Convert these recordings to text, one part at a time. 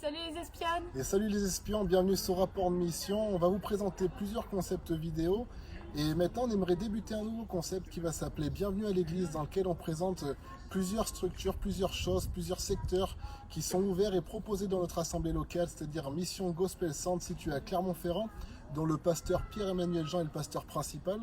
Salut les espionnes! Et salut les espions, bienvenue sur Rapport de Mission. On va vous présenter plusieurs concepts vidéo. Et maintenant, on aimerait débuter un nouveau concept qui va s'appeler Bienvenue à l'église, dans lequel on présente plusieurs structures, plusieurs choses, plusieurs secteurs qui sont ouverts et proposés dans notre assemblée locale, c'est-à-dire Mission Gospel Centre située à Clermont-Ferrand, dont le pasteur Pierre-Emmanuel Jean est le pasteur principal.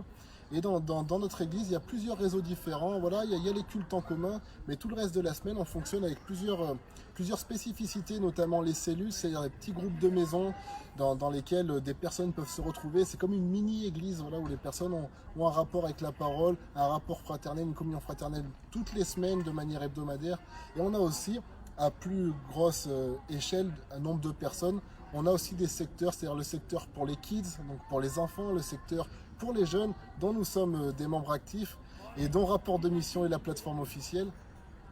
Et dans notre église, il y a plusieurs réseaux différents. Voilà, il y a les cultes en commun, mais tout le reste de la semaine, on fonctionne avec plusieurs spécificités, notamment les cellules, c'est-à-dire les petits groupes de maisons dans lesquels des personnes peuvent se retrouver. C'est comme une mini-église, voilà, où les personnes ont un rapport avec la parole, un rapport fraternel, une communion fraternelle toutes les semaines de manière hebdomadaire. Et on a aussi, à plus grosse échelle, un nombre de personnes, on a aussi des secteurs, c'est-à-dire le secteur pour les kids, donc pour les enfants, le secteur pour les jeunes, dont nous sommes des membres actifs et dont Rapport de Mission est la plateforme officielle.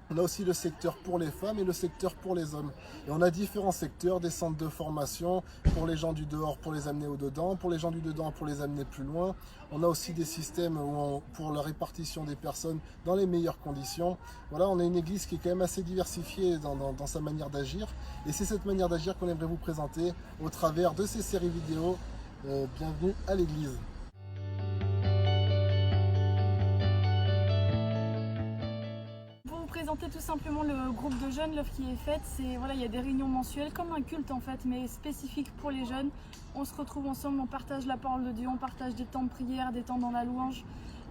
On a aussi le secteur pour les femmes et le secteur pour les hommes. Et on a différents secteurs, des centres de formation pour les gens du dehors pour les amener au dedans, pour les gens du dedans pour les amener plus loin. On a aussi des systèmes pour la répartition des personnes dans les meilleures conditions. Voilà, on a une église qui est quand même assez diversifiée dans sa manière d'agir. Et c'est cette manière d'agir qu'on aimerait vous présenter au travers de ces séries vidéo. Bienvenue à l'église. Présenter tout simplement le groupe de jeunes, l'œuvre qui est faite, c'est voilà, il y a des réunions mensuelles comme un culte en fait, mais spécifique pour les jeunes. On se retrouve ensemble, on partage la parole de Dieu, on partage des temps de prière, des temps dans la louange.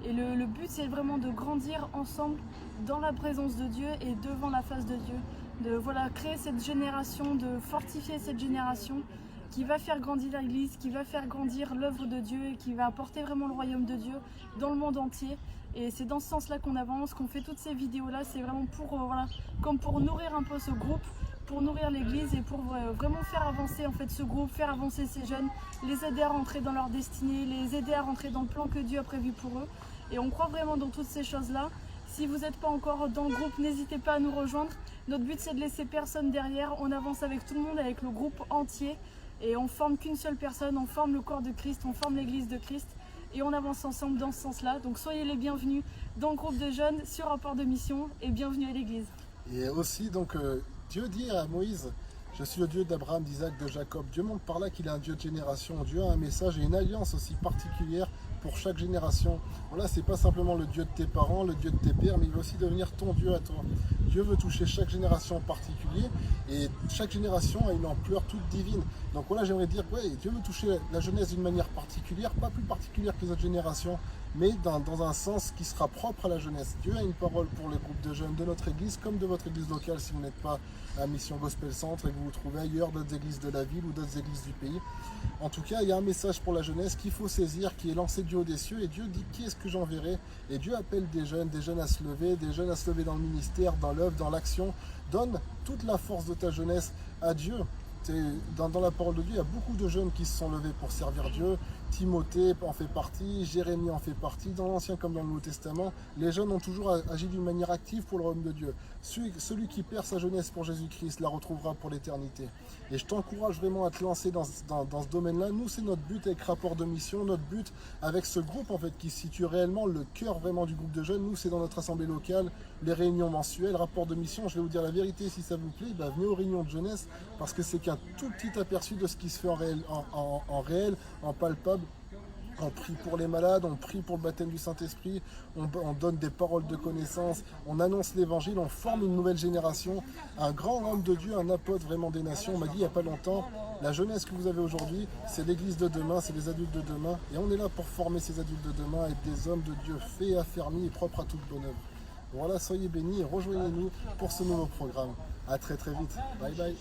Et le but c'est vraiment de grandir ensemble dans la présence de Dieu et devant la face de Dieu. De voilà, créer cette génération, de fortifier cette génération qui va faire grandir l'Église, qui va faire grandir l'œuvre de Dieu et qui va apporter vraiment le royaume de Dieu dans le monde entier. Et c'est dans ce sens-là qu'on avance, qu'on fait toutes ces vidéos-là. C'est vraiment pour, voilà, comme pour nourrir un peu ce groupe, pour nourrir l'Église et pour vraiment faire avancer en fait ce groupe, faire avancer ces jeunes, les aider à rentrer dans leur destinée, les aider à rentrer dans le plan que Dieu a prévu pour eux. Et on croit vraiment dans toutes ces choses-là. Si vous n'êtes pas encore dans le groupe, n'hésitez pas à nous rejoindre. Notre but c'est de laisser personne derrière. On avance avec tout le monde, avec le groupe entier. Et on forme qu'une seule personne, on forme le corps de Christ, on forme l'Église de Christ. Et on avance ensemble dans ce sens-là. Donc soyez les bienvenus dans le groupe de jeunes sur Rapport de Mission et bienvenue à l'Église. Et aussi, donc, Dieu dit à Moïse, je suis le Dieu d'Abraham, d'Isaac, de Jacob. Dieu montre par là qu'il est un Dieu de génération. Dieu a un message et une alliance aussi particulière pour chaque génération. Voilà, c'est pas simplement le Dieu de tes parents, le Dieu de tes pères, mais il veut aussi devenir ton Dieu à toi. Dieu veut toucher chaque génération en particulier et chaque génération a une ampleur toute divine. Donc voilà, j'aimerais dire, ouais, Dieu veut toucher la jeunesse d'une manière particulière, pas plus particulière que les autres générations, mais dans un sens qui sera propre à la jeunesse. Dieu a une parole pour le groupe de jeunes de notre église, comme de votre église locale si vous n'êtes pas à Mission Gospel Centre et que vous vous trouvez ailleurs, d'autres églises de la ville ou d'autres églises du pays. En tout cas, il y a un message pour la jeunesse qu'il faut saisir, qui est lancé du haut des cieux, et Dieu dit qui est-ce que j'enverrai? Et Dieu appelle des jeunes à se lever, des jeunes à se lever dans le ministère, dans l'œuvre, dans l'action. Donne toute la force de ta jeunesse à Dieu. Dans la parole de Dieu, il y a beaucoup de jeunes qui se sont levés pour servir Dieu. Timothée en fait partie, Jérémie en fait partie, dans l'Ancien comme dans le Nouveau Testament. Les jeunes ont toujours agi d'une manière active pour le royaume de Dieu. Celui qui perd sa jeunesse pour Jésus-Christ la retrouvera pour l'éternité. Et je t'encourage vraiment à te lancer dans ce domaine-là. Nous, c'est notre but avec Rapport de Mission, notre but avec ce groupe en fait qui situe réellement le cœur vraiment du groupe de jeunes. Nous, c'est dans notre assemblée locale, les réunions mensuelles, Rapport de Mission. Je vais vous dire la vérité, si ça vous plaît, venez aux réunions de jeunesse parce que c'est qu'un tout petit aperçu de ce qui se fait en réel, en palpable. On prie pour les malades, on prie pour le baptême du Saint-Esprit, on donne des paroles de connaissance, on annonce l'évangile, on forme une nouvelle génération. Un grand homme de Dieu, un apôtre vraiment des nations, m'a dit il n'y a pas longtemps, la jeunesse que vous avez aujourd'hui, c'est l'église de demain, c'est les adultes de demain. Et on est là pour former ces adultes de demain, être des hommes de Dieu faits, affermis et propres à toute bonne œuvre. Voilà, soyez bénis et rejoignez-nous pour ce nouveau programme. À très très vite. Bye bye.